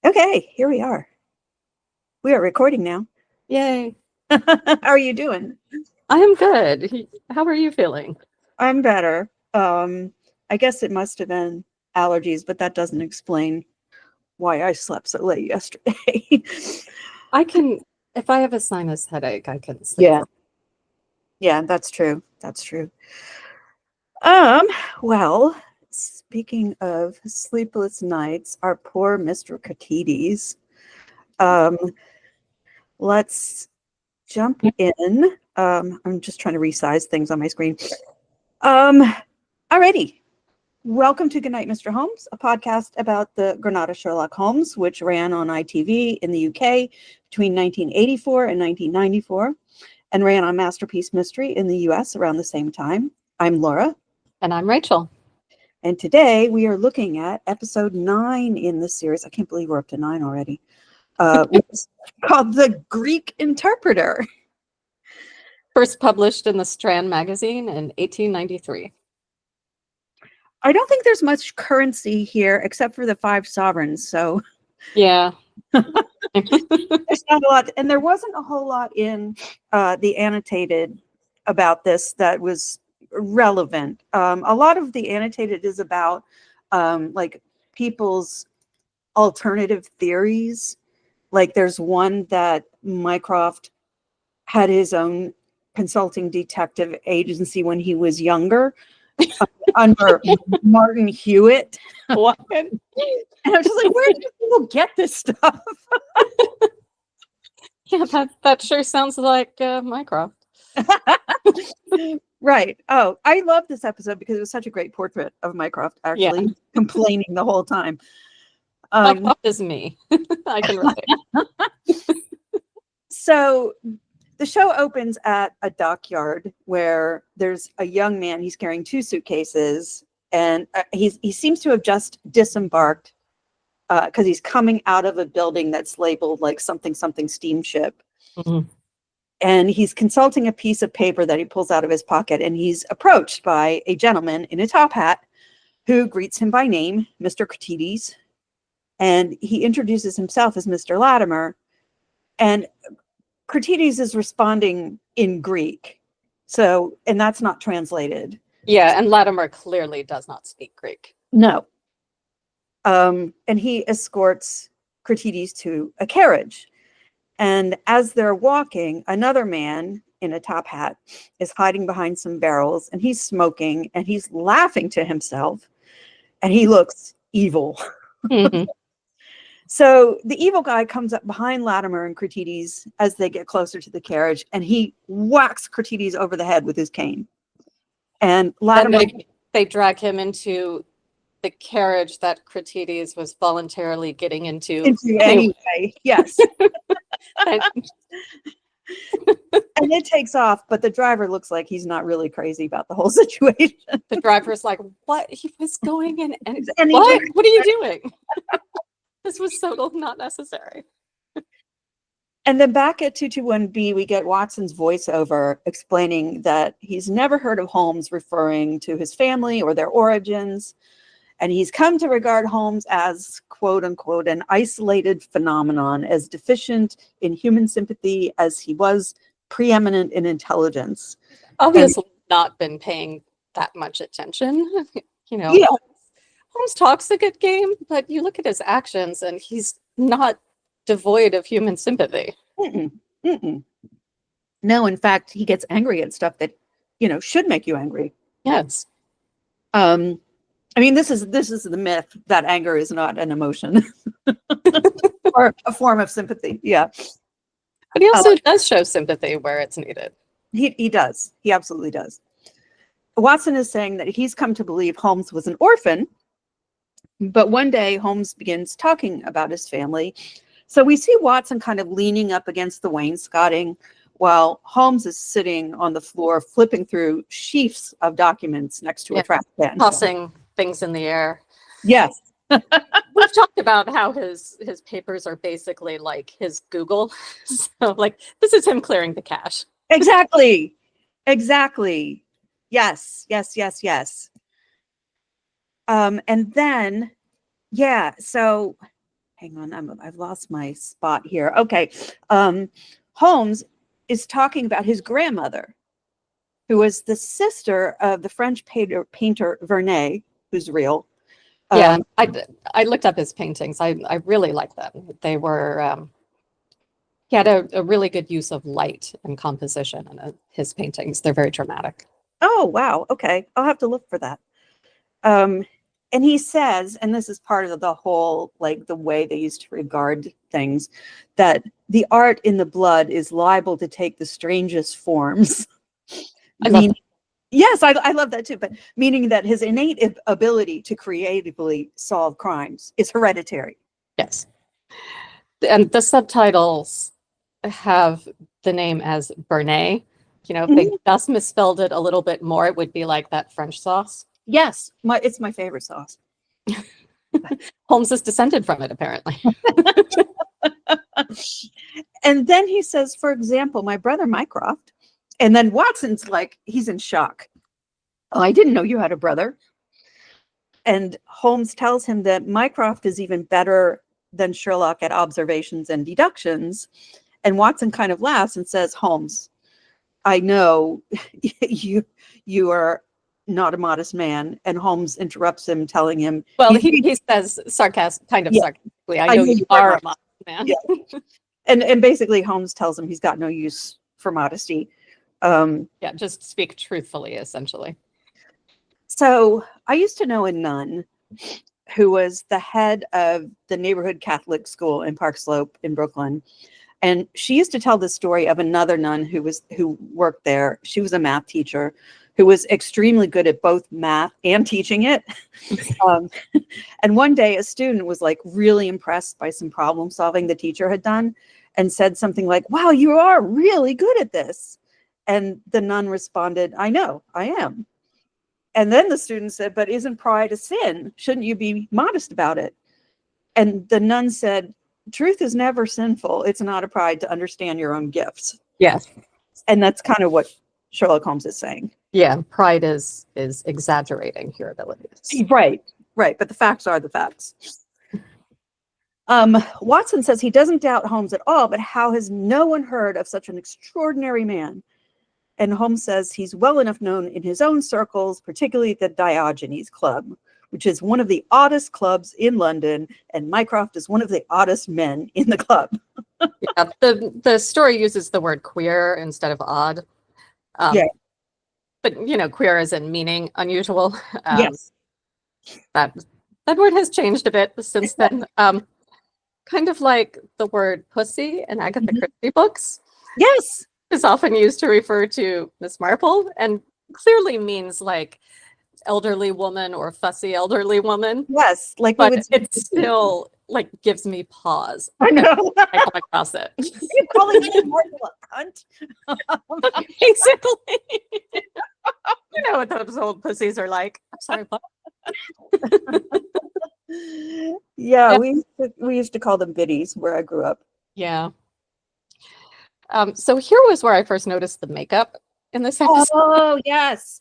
Okay, here we are. We are recording now. Yay. How are you doing? I am good. How are you feeling? I'm better. I guess it must have been allergies, but that doesn't explain why I slept so late yesterday. If I have a sinus headache, I can sleep. Yeah. Yeah, that's true. That's true. Well, speaking of sleepless nights, our poor Mr. Katides. Let's jump in. I'm just trying to resize things on my screen. Alrighty. Welcome to Goodnight, Mr. Holmes, a podcast about the Granada Sherlock Holmes, which ran on ITV in the UK between 1984 and 1994, and ran on Masterpiece Mystery in the US around the same time. I'm Laura. And I'm Rachel. And today we are looking at episode 9 in the series. I can't believe we're up to 9 already. Which is called The Greek Interpreter. First published in the Strand magazine in 1893. I don't think there's much currency here except for the 5 sovereigns. So yeah, there's not a lot, and there wasn't a whole lot in the annotated about this that was relevant. A lot of the annotated is about like people's alternative theories. Like there's one that Mycroft had his own consulting detective agency when he was younger. Under Martin Hewitt. What? And I was just like, where do people get this stuff? Yeah, that sure sounds like Mycroft. Right. Oh, I love this episode because it was such a great portrait of Mycroft, actually complaining the whole time. Mycroft is me. I can relate. So the show opens at a dockyard where there's a young man. He's carrying 2 suitcases, and he seems to have just disembarked because he's coming out of a building that's labeled like something steamship. Mm-hmm. And he's consulting a piece of paper that he pulls out of his pocket, and he's approached by a gentleman in a top hat who greets him by name, Mr. Katides, and he introduces himself as Mr. Latimer. And Katides is responding in Greek. So, and that's not translated. Yeah, and Latimer clearly does not speak Greek. No. And he escorts Katides to a carriage. And as they're walking, another man in a top hat is hiding behind some barrels, and he's smoking, and he's laughing to himself, and he looks evil. Mm-hmm. So the evil guy comes up behind Latimer and Katides as they get closer to the carriage, and he whacks Katides over the head with his cane. And Latimer... They drag him into the carriage that Katides was voluntarily getting into anyway. Yes. And it takes off, but the driver looks like he's not really crazy about the whole situation. The driver's like, what? He was going in and what are you doing? This was so not necessary. And then back at 221B, we get Watson's voiceover explaining that he's never heard of Holmes referring to his family or their origins. And he's come to regard Holmes as, quote unquote, an isolated phenomenon, as deficient in human sympathy as he was preeminent in intelligence. Obviously not been paying that much attention. Yeah. Holmes talks a good game, but you look at his actions and he's not devoid of human sympathy. No, in fact, he gets angry at stuff that, should make you angry. Yes. I mean, this is the myth that anger is not an emotion or a form of sympathy. Yeah. But he also does show sympathy where it's needed. He does. He absolutely does. Watson is saying that he's come to believe Holmes was an orphan, but one day Holmes begins talking about his family. So we see Watson kind of leaning up against the wainscoting while Holmes is sitting on the floor flipping through sheafs of documents next to a trash can. Tossing things in the air. Yes. We've talked about how his papers are basically like his Google. So like this is him clearing the cache. Exactly. Yes. And then, so hang on, I've lost my spot here. Okay. Holmes is talking about his grandmother, who was the sister of the French painter Vernet, who's real. Yeah, I looked up his paintings. I really like them. They were he had a really good use of light and composition in his paintings. They're very dramatic. Oh, wow. Okay. I'll have to look for that. And he says, and this is part of the whole, like the way they used to regard things, that the art in the blood is liable to take the strangest forms. I love that. Yes, I love that too. But meaning that his innate ability to creatively solve crimes is hereditary. Yes. And the subtitles have the name as Bernet. You know, if they just misspelled it a little bit more, it would be like that French sauce. Yes, it's my favorite sauce. Holmes is descended from it, apparently. And then he says, for example, my brother Mycroft. And then Watson's like, he's in shock. Oh, I didn't know you had a brother. And Holmes tells him that Mycroft is even better than Sherlock at observations and deductions. And Watson kind of laughs and says, Holmes, I know you are not a modest man. And Holmes interrupts him, telling him, well, he says sarcastically, I know you are a modest man. Yeah. And basically Holmes tells him he's got no use for modesty. Yeah, just speak truthfully, essentially. So I used to know a nun who was the head of the neighborhood Catholic school in Park Slope in Brooklyn. And she used to tell the story of another nun who worked there. She was a math teacher who was extremely good at both math and teaching it. And one day a student was like really impressed by some problem solving the teacher had done and said something like, wow, you are really good at this. And the nun responded, I know, I am. And then the student said, but isn't pride a sin? Shouldn't you be modest about it? And the nun said, truth is never sinful. It's not a pride to understand your own gifts. Yes. And that's kind of what Sherlock Holmes is saying. Yeah, pride is exaggerating your abilities. Right. But the facts are the facts. Watson says he doesn't doubt Holmes at all, but how has no one heard of such an extraordinary man? And Holmes says he's well enough known in his own circles, particularly the Diogenes Club, which is one of the oddest clubs in London, and Mycroft is one of the oddest men in the club. Yeah, the story uses the word queer instead of odd. But you know, queer as in meaning unusual. Yes. That word has changed a bit since then. Kind of like the word pussy in Agatha Christie books. Yes. Is often used to refer to Miss Marple and clearly means like elderly woman or fussy elderly woman. Yes, like but it still like gives me pause. I know. I come across it. You're calling me more than a cunt. Basically. You know what those old pussies are like. I'm sorry, what? Yeah, we used to call them biddies where I grew up. Yeah. So here was where I first noticed the makeup in this episode. Oh, yes.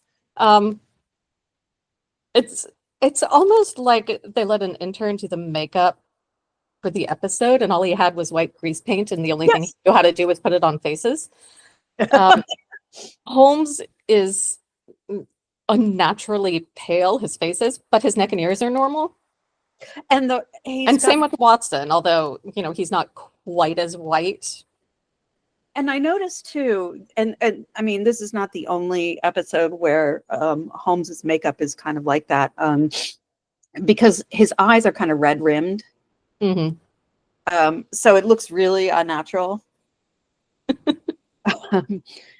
It's almost like they let an intern do the makeup for the episode, and all he had was white grease paint, and the only thing he knew how to do was put it on faces. Holmes is unnaturally pale, his face is, but his neck and ears are normal. And same with Watson, although you know he's not quite as white. And I noticed too, and I mean, this is not the only episode where Holmes's makeup is kind of like that, because his eyes are kind of red rimmed. So it looks really unnatural.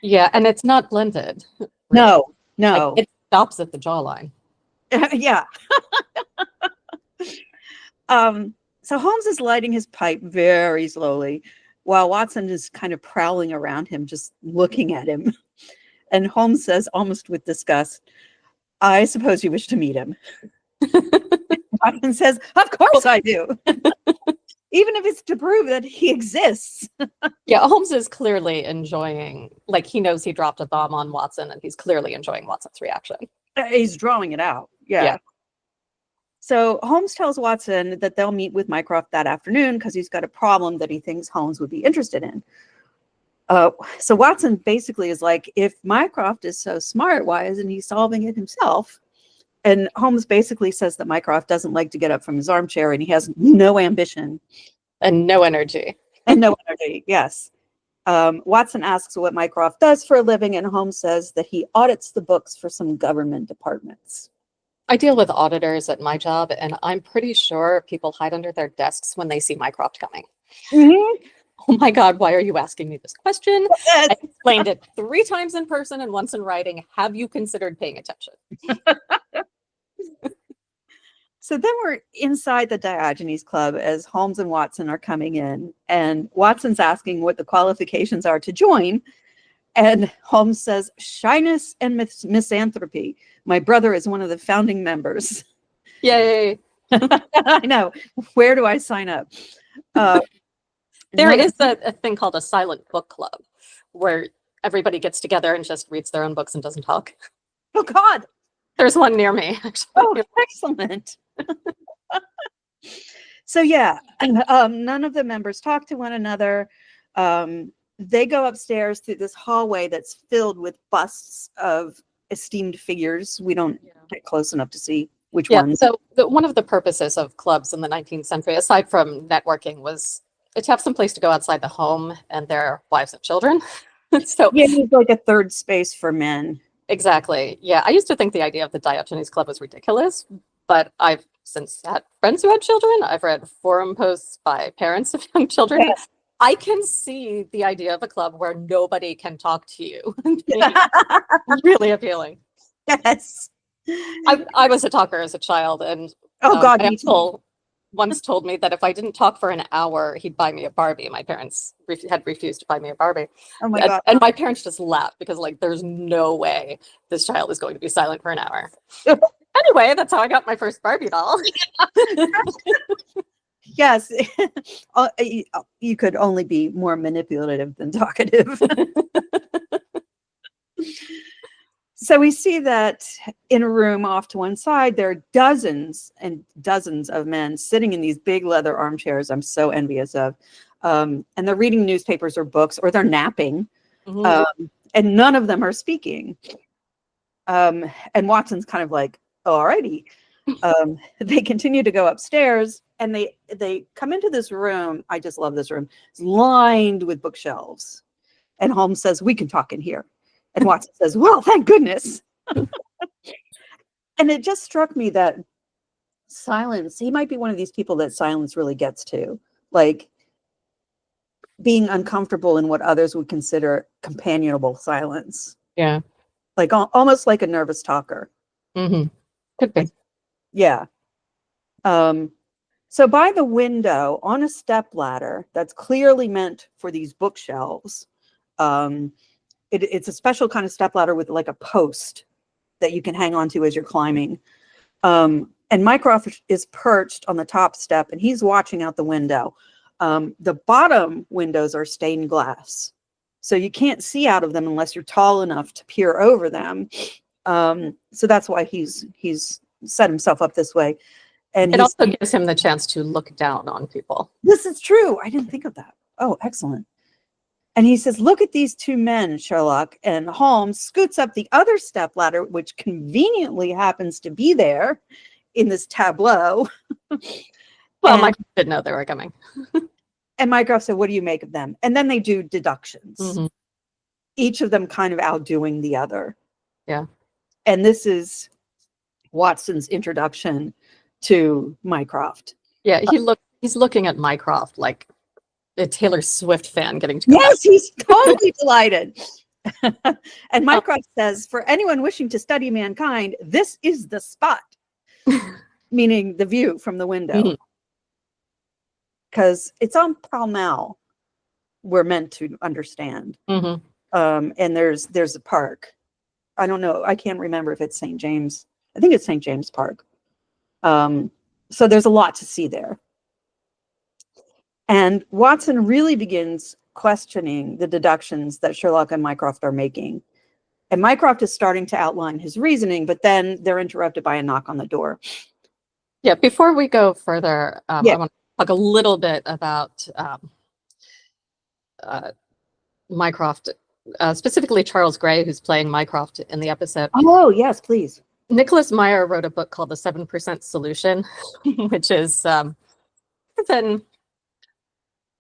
Yeah, and it's not blended. Really. No. Like, it stops at the jawline. Yeah. So Holmes is lighting his pipe very slowly, while Watson is kind of prowling around him, just looking at him. And Holmes says, almost with disgust, I suppose you wish to meet him. Watson says, of course I do. Even if it's to prove that he exists. Yeah, Holmes is clearly enjoying, like he knows he dropped a bomb on Watson and he's clearly enjoying Watson's reaction. He's drawing it out. Yeah. So Holmes tells Watson that they'll meet with Mycroft that afternoon because he's got a problem that he thinks Holmes would be interested in. So Watson basically is like, if Mycroft is so smart, why isn't he solving it himself? And Holmes basically says that Mycroft doesn't like to get up from his armchair and he has no ambition. And no energy. And no energy, yes. Watson asks what Mycroft does for a living, and Holmes says that he audits the books for some government departments. I deal with auditors at my job, and I'm pretty sure people hide under their desks when they see Mycroft coming. Mm-hmm. Oh my God, why are you asking me this question? I explained it 3 times in person and once in writing. Have you considered paying attention? So then we're inside the Diogenes Club as Holmes and Watson are coming in, and Watson's asking what the qualifications are to join. And Holmes says, shyness and misanthropy. My brother is one of the founding members. Yay. I know. Where do I sign up? There is a thing called a silent book club where everybody gets together and just reads their own books and doesn't talk. Oh, God. There's one near me, actually. Oh, excellent. So, yeah, none of the members talk to one another. They go upstairs through this hallway that's filled with busts of esteemed figures. We don't get close enough to see which ones. So one of the purposes of clubs in the 19th century, aside from networking, was to have some place to go outside the home and their wives and children. So yeah, it's like a third space for men. Exactly. Yeah, I used to think the idea of the Diogenes Club was ridiculous, but I've since had friends who had children. I've read forum posts by parents of young children. Yeah. I can see the idea of a club where nobody can talk to you. Really appealing. Yes. I was a talker as a child, and God, my uncle once told me that if I didn't talk for an hour, he'd buy me a Barbie. My parents had refused to buy me a Barbie. Oh my God. And my parents just laughed because, like, there's no way this child is going to be silent for an hour. Anyway, that's how I got my first Barbie doll. Yes. You could only be more manipulative than talkative. So we see that in a room off to one side, there are dozens and dozens of men sitting in these big leather armchairs I'm so envious of. And they're reading newspapers or books, or they're napping. Mm-hmm. And none of them are speaking. And Watson's kind of like, all righty. They continue to go upstairs, and they come into this room. I just love this room. It's lined with bookshelves. And Holmes says, we can talk in here. And Watson says, well, thank goodness. And it just struck me that silence, he might be one of these people that silence really gets to, like being uncomfortable in what others would consider companionable silence. Yeah. Like almost like a nervous talker. Mm-hmm. Could be. Yeah. So by the window on a stepladder that's clearly meant for these bookshelves, it's a special kind of stepladder with like a post that you can hang on to as you're climbing. And Mycroft is perched on the top step, and he's watching out the window. The bottom windows are stained glass, so you can't see out of them unless you're tall enough to peer over them. So that's why he's set himself up this way. And it also gives him the chance to look down on people. This is true. I didn't think of that. Oh, excellent. And he says, look at these 2 men, Sherlock. And Holmes scoots up the other stepladder, which conveniently happens to be there in this tableau. Well, Mycroft didn't know they were coming. And Mycroft said, what do you make of them? And then they do deductions. Mm-hmm. Each of them kind of outdoing the other. Yeah. And this is Watson's introduction to Mycroft. Yeah, he's looking at Mycroft like a Taylor Swift fan getting to Yes, he's totally delighted. And Mycroft says, for anyone wishing to study mankind, this is the spot. Meaning the view from the window. Because it's on Pall Mall, we're meant to understand. Mm-hmm. And there's a park. I don't know. I can't remember if it's St. James. I think it's St. James Park. So there's a lot to see there. And Watson really begins questioning the deductions that Sherlock and Mycroft are making. And Mycroft is starting to outline his reasoning, but then they're interrupted by a knock on the door. Yeah, before we go further, Yeah. I want to talk a little bit about Mycroft, specifically Charles Gray, who's playing Mycroft in the episode. Oh, yes, please. Nicholas Meyer wrote a book called The 7% Solution, which is an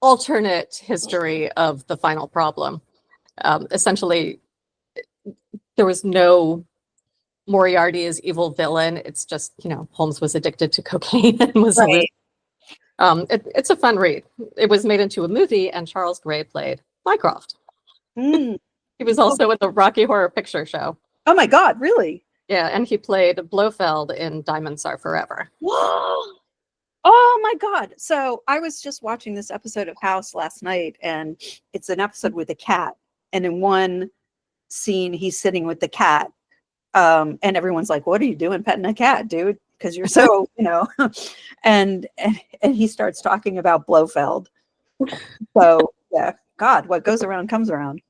alternate history of the final problem. Essentially, there was no Moriarty as evil villain. It's just, Holmes was addicted to cocaine and was Right. it's a fun read. It was made into a movie, and Charles Gray played Mycroft. Mm. He was also in the Rocky Horror Picture Show. Oh my God, really? Yeah, and he played Blofeld in Diamonds Are Forever. Oh my God. So I was just watching this episode of House last night, and it's an episode with a cat. And in one scene, he's sitting with the cat. And everyone's like, "What are you doing petting a cat, dude? Because you're so, and he starts talking about Blofeld. So yeah, God, what goes around comes around.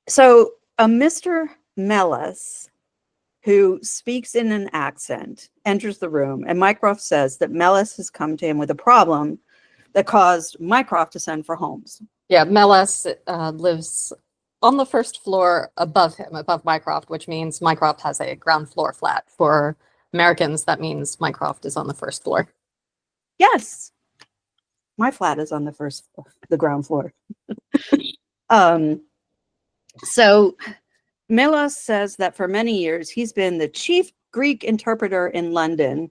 So a Mr. Mellis, who speaks in an accent, enters the room, and Mycroft says that Mellis has come to him with a problem that caused Mycroft to send for Holmes. Yeah, Mellis lives on the first floor above him, above Mycroft, which means Mycroft has a ground floor flat. For Americans, that means Mycroft is on the first floor. Yes. My flat is on the ground floor. So Melas says that for many years he's been the chief Greek interpreter in London.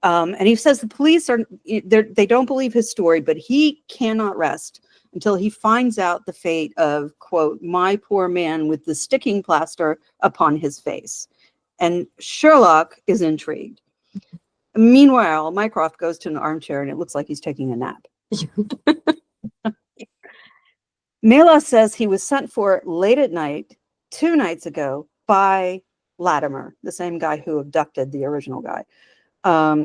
And he says the police they don't believe his story, but he cannot rest until he finds out the fate of, quote, my poor man with the sticking plaster upon his face. And Sherlock is intrigued. Meanwhile, Mycroft goes to an armchair and it looks like he's taking a nap. Mela says he was sent for late at night, 2 nights ago, by Latimer, the same guy who abducted the original guy.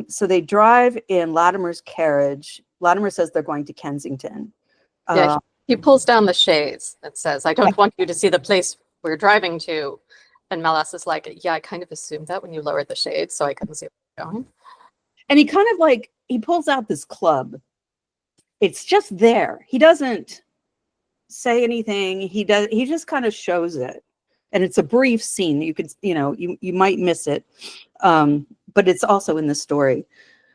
So they drive in Latimer's carriage. Latimer says they're going to Kensington. Yeah, he pulls down the shades and says, "I don't want you to see the place we're driving to." And Melas is like, "Yeah, I kind of assumed that when you lowered the shades, so I couldn't see where you're going." And he kind of he pulls out this club. It's just there. He doesn't say anything. He just kind of shows it. And it's a brief scene. You could, you might miss it. But it's also in the story.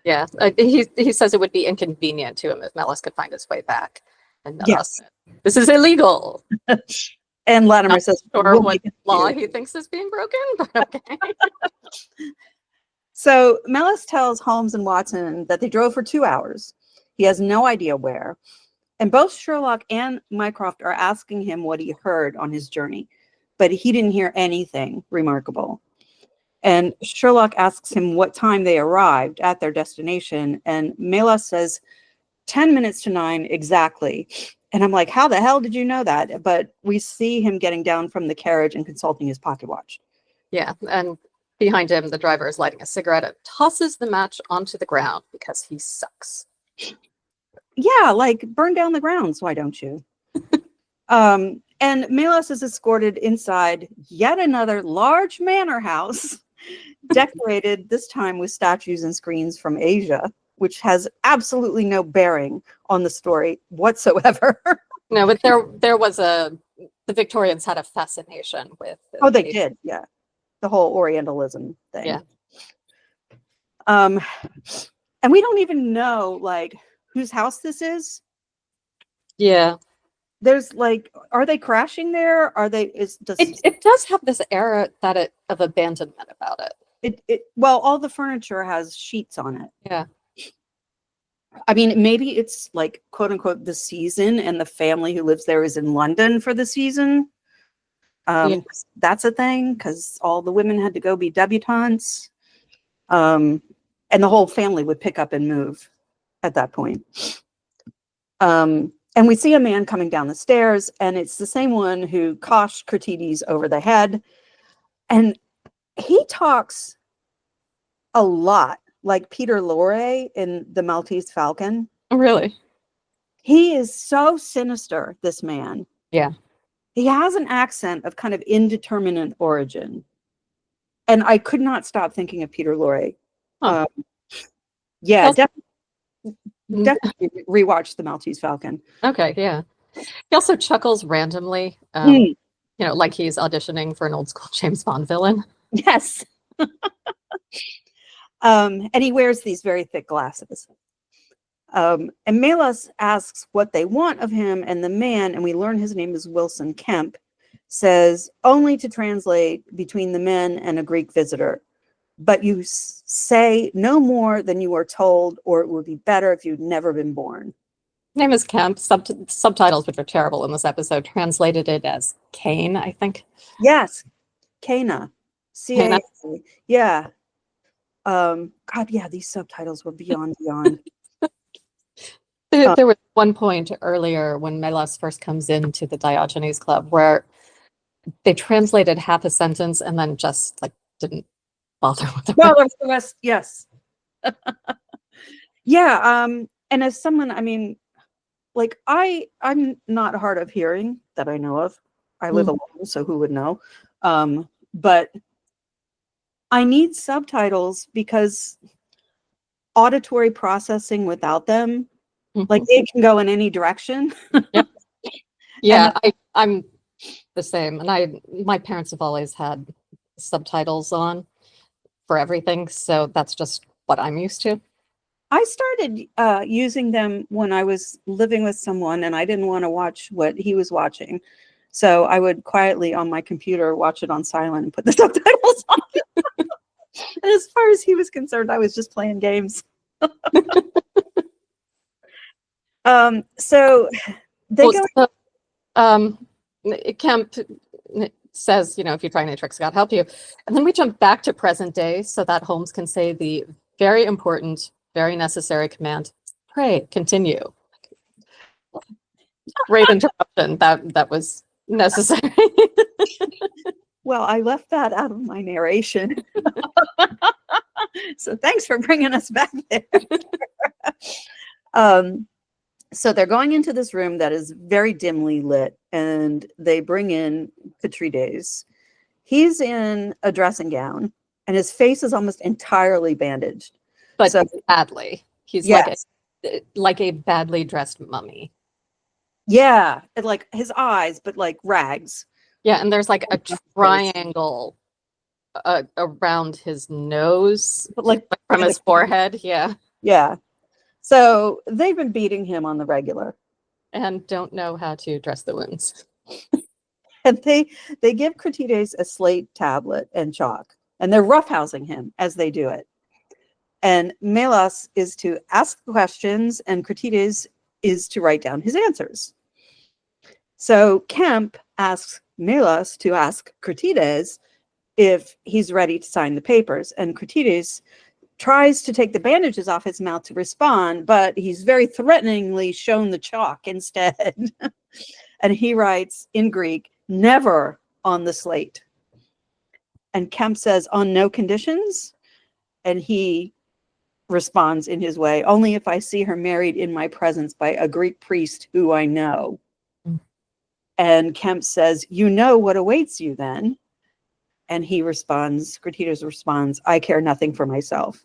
Yeah, he says it would be inconvenient to him if Melas could find his way back. And Melas said, "This is illegal." And Latimer says, "Or what law he thinks is being broken?" But okay. So Melas tells Holmes and Watson that they drove for 2 hours. He has no idea where. And both Sherlock and Mycroft are asking him what he heard on his journey, but he didn't hear anything remarkable. And Sherlock asks him what time they arrived at their destination, and Melas says 10 minutes to 9 exactly. And I'm like, how the hell did you know that? But we see him getting down from the carriage and consulting his pocket watch. Yeah, and behind him, the driver is lighting a cigarette and tosses the match onto the ground because he sucks. Yeah, burn down the grounds, why don't you? And Melas is escorted inside yet another large manor house, decorated this time with statues and screens from Asia, which has absolutely no bearing on the story whatsoever. No, but there was the Victorians had a fascination with. Oh, they did, yeah. The whole Orientalism thing. Yeah. And we don't even know whose house this is. Yeah. There's are they crashing there? Are they it does have this air of abandonment about it. Well, all the furniture has sheets on it. Yeah. I mean, maybe it's quote unquote the season and the family who lives there is in London for the season. That's a thing because all the women had to go be debutantes. And the whole family would pick up and move at that point. And we see a man coming down the stairs, and it's the same one who coshed Curtides over the head. And he talks a lot like Peter Lorre in The Maltese Falcon. Really? He is so sinister, this man. Yeah. He has an accent of kind of indeterminate origin. and I could not stop thinking of Peter Lorre. Huh. Yeah, Also- definitely rewatch The Maltese Falcon. Okay, yeah. He also chuckles randomly, Mm, like he's auditioning for an old school James Bond villain. yes. And he wears these very thick glasses. And Melas asks what they want of him, and the man, and we learn his name is Wilson Kemp, says only to translate between the men and a Greek visitor. But you say no more than you are told, or it would be better if you'd never been born. Name is Kemp. Subtitles, which are terrible in this episode, translated it as Kane, I think. Yes, Cana, Kana. C-A-N-A. Yeah. God, yeah, these subtitles were beyond. There was one point earlier when Melas first comes into the Diogenes Club where they translated half a sentence and then just like didn't bother with the Well, rest. the rest, yes. Yeah, and as someone, I mean, like I'm not hard of hearing that I know of. I live alone, so who would know? But I need subtitles because auditory processing without them, like it can go in any direction. Yep. Yeah, I'm the same. And my parents have always had subtitles on for everything, so that's just what I'm used to. I started using them when I was living with someone and I didn't want to watch what he was watching. So I would quietly on my computer watch it on silent and put the subtitles on. And as far as he was concerned, I was just playing games. So they Well, go. so, Kemp says, if you try any tricks, God help you. And then we jump back to present day so that Holmes can say the very important, very necessary command, pray, continue. Great interruption. That was necessary. Well, I left that out of my narration. So thanks for bringing us back there. So they're going into this room that is very dimly lit, and they bring in Petrides. He's in a dressing gown, and his face is almost entirely bandaged. But so, badly. He's yes. like a badly dressed mummy. Yeah, and like his eyes, but like rags. Yeah, and there's like a triangle around his nose, like from his forehead. Yeah. Yeah. So they've been beating him on the regular. And don't know how to dress the wounds. And they give Cratides a slate tablet and chalk, and they're roughhousing him as they do it. And Melas is to ask questions, and Cratides is to write down his answers. So Kemp asks Melas to ask Cratides if he's ready to sign the papers, and Cratides tries to take the bandages off his mouth to respond, but he's very threateningly shown the chalk instead. And he writes in Greek, never on the slate. And Kemp says, on no conditions. And he responds in his way, only if I see her married in my presence by a Greek priest who I know. And Kemp says, you know what awaits you then. And he responds, Cratides responds, I care nothing for myself.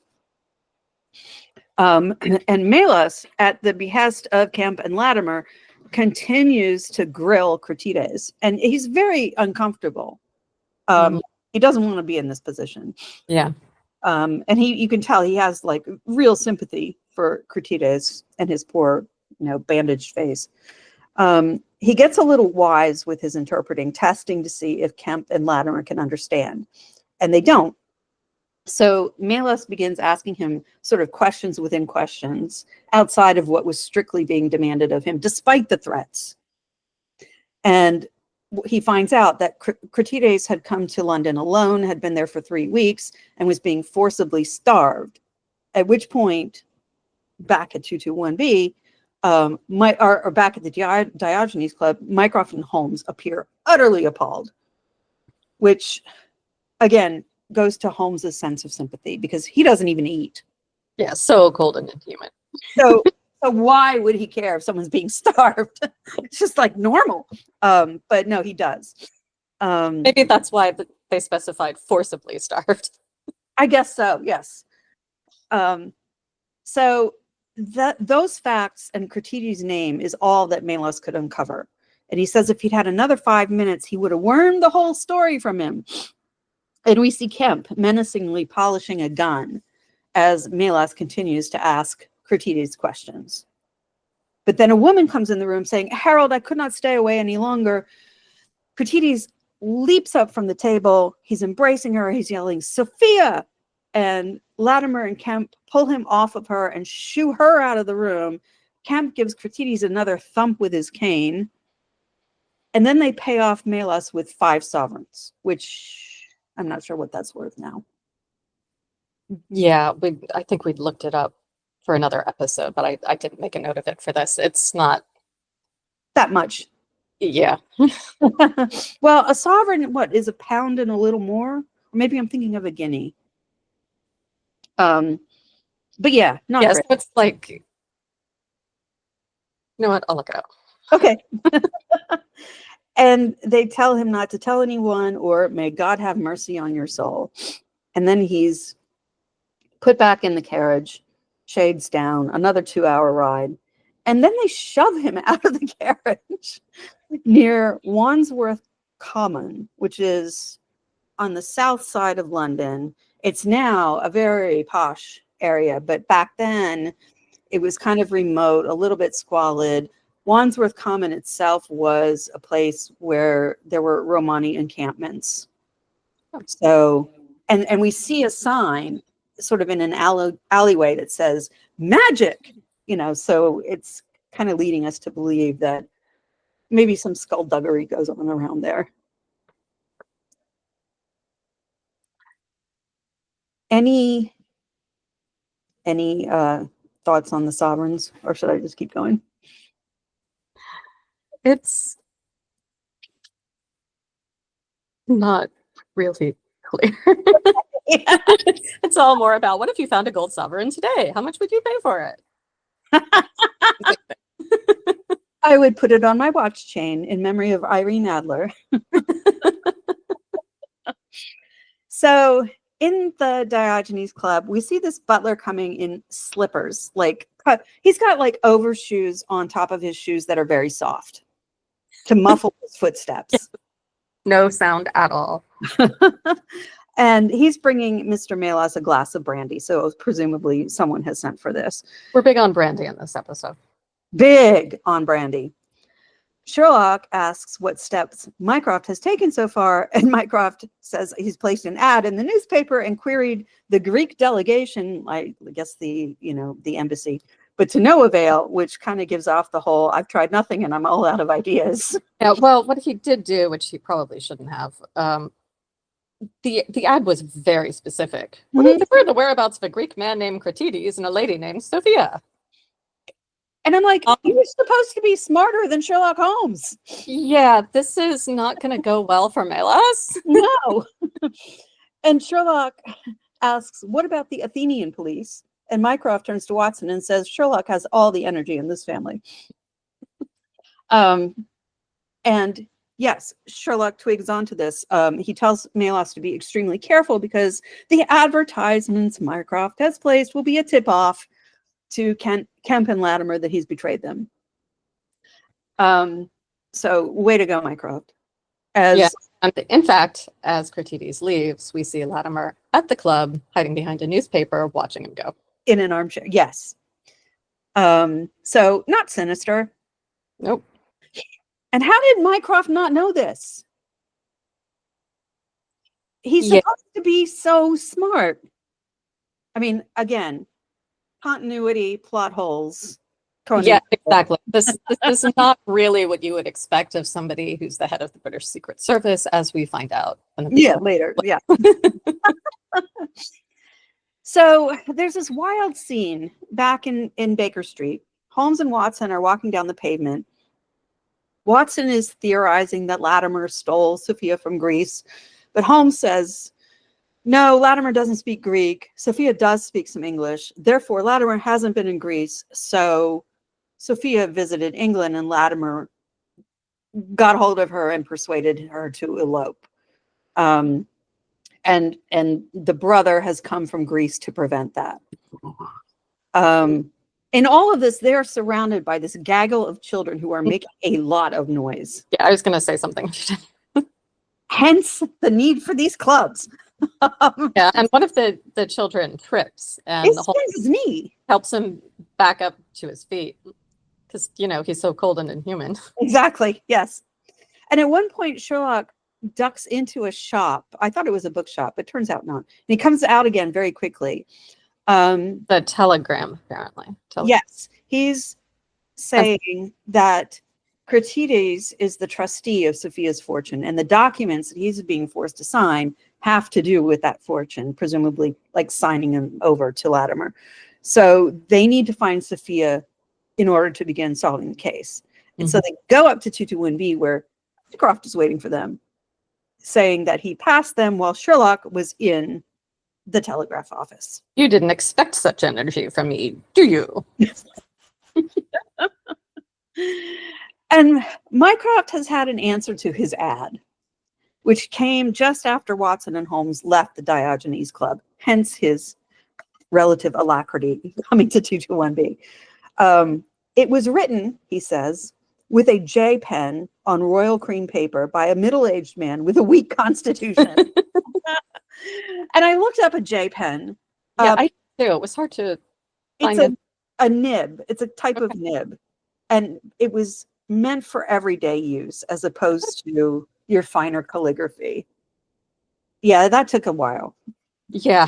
And Melas, at the behest of Kemp and Latimer, continues to grill Cratides. And he's very uncomfortable. He doesn't want to be in this position. Yeah. And you can tell he has like real sympathy for Cratides and his poor, bandaged face. He gets a little wise with his interpreting, testing to see if Kemp and Latimer can understand. And they don't. So Melas begins asking him sort of questions within questions outside of what was strictly being demanded of him, despite the threats. And he finds out that Cratides had come to London alone, had been there for 3 weeks, and was being forcibly starved. At which point, back at 221B, or back at the Diogenes Club, Mycroft and Holmes appear utterly appalled, which, again, goes to Holmes's sense of sympathy because he doesn't even eat. Yeah, so cold and inhuman. So why would he care if someone's being starved? It's just like normal. But no, he does. Maybe that's why they specified forcibly starved. I guess so, yes. So those facts and Cratides' name is all that Melas could uncover. And he says if he'd had another 5 minutes, he would have wormed the whole story from him. And we see Kemp menacingly polishing a gun as Melas continues to ask Cratides questions. But then a woman comes in the room saying, Harold, I could not stay away any longer. Cratides leaps up from the table. He's embracing her. He's yelling, Sophia! And Latimer and Kemp pull him off of her and shoo her out of the room. Kemp gives Cratides another thump with his cane. And then they pay off Melas with 5 sovereigns, which I'm not sure what that's worth now. Yeah, I think we'd looked it up for another episode, but I didn't make a note of it for this. It's not that much. Yeah. Well, a sovereign, what, is a pound and a little more? Or maybe I'm thinking of a guinea. But yeah, not Yes, great. it's like, you know what? I'll look it up. Okay. And they tell him not to tell anyone, or may God have mercy on your soul. And then he's put back in the carriage, shades down, another 2-hour ride. And then they shove him out of the carriage near Wandsworth Common, which is on the south side of London. It's now a very posh area, but back then it was kind of remote, a little bit squalid. Wandsworth Common itself was a place where there were Romani encampments. So, and we see a sign sort of in an alleyway that says magic, so it's kind of leading us to believe that maybe some skullduggery goes on around there. Any thoughts on the sovereigns, or should I just keep going? It's not really clear. Yeah. It's all more about, what if you found a gold sovereign today? How much would you pay for it? I would put it on my watch chain in memory of Irene Adler. So in the Diogenes Club, we see this butler coming in slippers. He's got like overshoes on top of his shoes that are very soft to muffle his footsteps. No sound at all. And he's bringing Mr. Melas a glass of brandy. So presumably someone has sent for this. We're big on brandy in this episode. Big on brandy. Sherlock asks what steps Mycroft has taken so far, and Mycroft says he's placed an ad in the newspaper and queried the Greek delegation, I guess the embassy, but to no avail, which kind of gives off the whole, I've tried nothing and I'm all out of ideas. Yeah, well, what he did do, which he probably shouldn't have, the ad was very specific. What if there were the whereabouts of a Greek man named Cratides and a lady named Sophia? And I'm like, you were supposed to be smarter than Sherlock Holmes. Yeah, this is not going to go well for Melas. No. And Sherlock asks, what about the Athenian police? And Mycroft turns to Watson and says, Sherlock has all the energy in this family. And yes, Sherlock twigs onto this. He tells Melas to be extremely careful because the advertisements Mycroft has placed will be a tip-off to Kemp and Latimer that he's betrayed them. So way to go, Mycroft. In fact, as Cratides leaves, we see Latimer at the club, hiding behind a newspaper, watching him go. In an armchair, yes. So not sinister. Nope. And how did Mycroft not know this? He's supposed to be so smart. I mean, again, continuity, plot holes. Yeah, exactly. This is not really what you would expect of somebody who's the head of the British Secret Service, as we find out. Later. Yeah. So there's this wild scene back in Baker Street. Holmes and Watson are walking down the pavement. Watson is theorizing that Latimer stole Sophia from Greece, but Holmes says, no, Latimer doesn't speak Greek. Sophia does speak some English. Therefore, Latimer hasn't been in Greece. So Sophia visited England and Latimer got hold of her and persuaded her to elope. and the brother has come from Greece to prevent that. In all of this, they're surrounded by this gaggle of children who are making a lot of noise. Yeah, I was going to say something. Hence the need for these clubs. Yeah, and one of the children trips, and It the whole sprains his knee. helps him back up to his feet because he's so cold and inhuman. Exactly. Yes. And at one point, Sherlock ducks into a shop. I thought it was a bookshop, but turns out not. And he comes out again very quickly. The telegram, apparently. Yes, he's saying that Cratides is the trustee of Sophia's fortune, and the documents that he's being forced to sign have to do with that fortune, presumably like signing him over to Latimer. So they need to find Sophia in order to begin solving the case. And so they go up to 221B, where Mycroft is waiting for them, saying that he passed them while Sherlock was in the telegraph office. You didn't expect such energy from me, do you? And Mycroft has had an answer to his ad, which came just after Watson and Holmes left the Diogenes Club, hence his relative alacrity coming to 221B. It was written, he says, with a J pen on royal cream paper by a middle-aged man with a weak constitution. And I looked up a J pen. Yeah, I do. It was hard to find It's a nib. It's a type of nib. And it was meant for everyday use as opposed to your finer calligraphy. Yeah, that took a while. Yeah.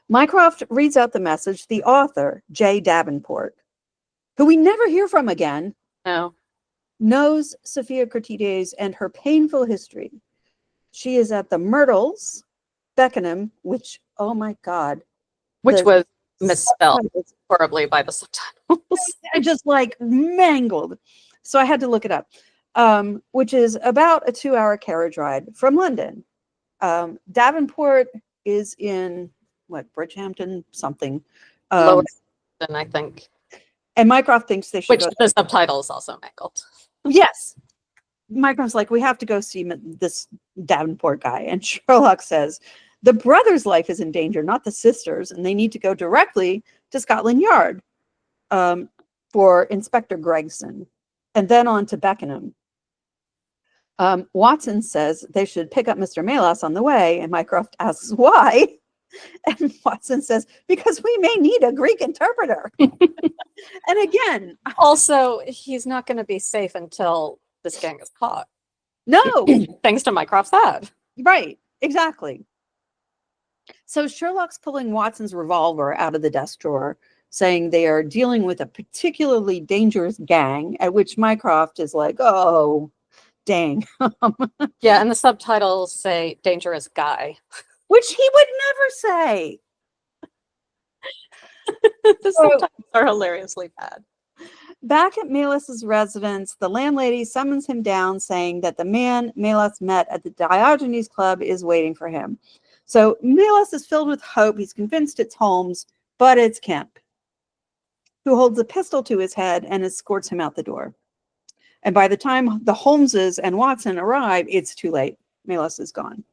Mycroft reads out the message. The author, J. Davenport, who we never hear from again, knows Sophia Cratides and her painful history. She is at the Myrtles, Beckenham, which, oh my God. Which was misspelled horribly by the subtitles. I just like mangled. So I had to look it up, which is about a 2-hour carriage ride from London. Davenport is in, Bridgehampton, something. Lower than I think. And Mycroft thinks they should Which the subtitles also mangled. Yes. Mycroft's like, we have to go see this Davenport guy. And Sherlock says, the brother's life is in danger, not the sister's, and they need to go directly to Scotland Yard for Inspector Gregson, and then on to Beckenham. Watson says they should pick up Mr. Melas on the way, and Mycroft asks why. And Watson says, because we may need a Greek interpreter. And again, also, he's not going to be safe until this gang is caught. No. Thanks to Mycroft's ad. Right, exactly. So Sherlock's pulling Watson's revolver out of the desk drawer, saying they are dealing with a particularly dangerous gang, at which Mycroft is like, oh, dang. Yeah, and the subtitles say dangerous guy. Which he would never say. The subtitles are hilariously bad. Back at Melas's residence, the landlady summons him down, saying that the man Melas met at the Diogenes Club is waiting for him. So Melas is filled with hope. He's convinced it's Holmes, but it's Kemp, who holds a pistol to his head and escorts him out the door. And by the time the Holmeses and Watson arrive, it's too late. Melas is gone.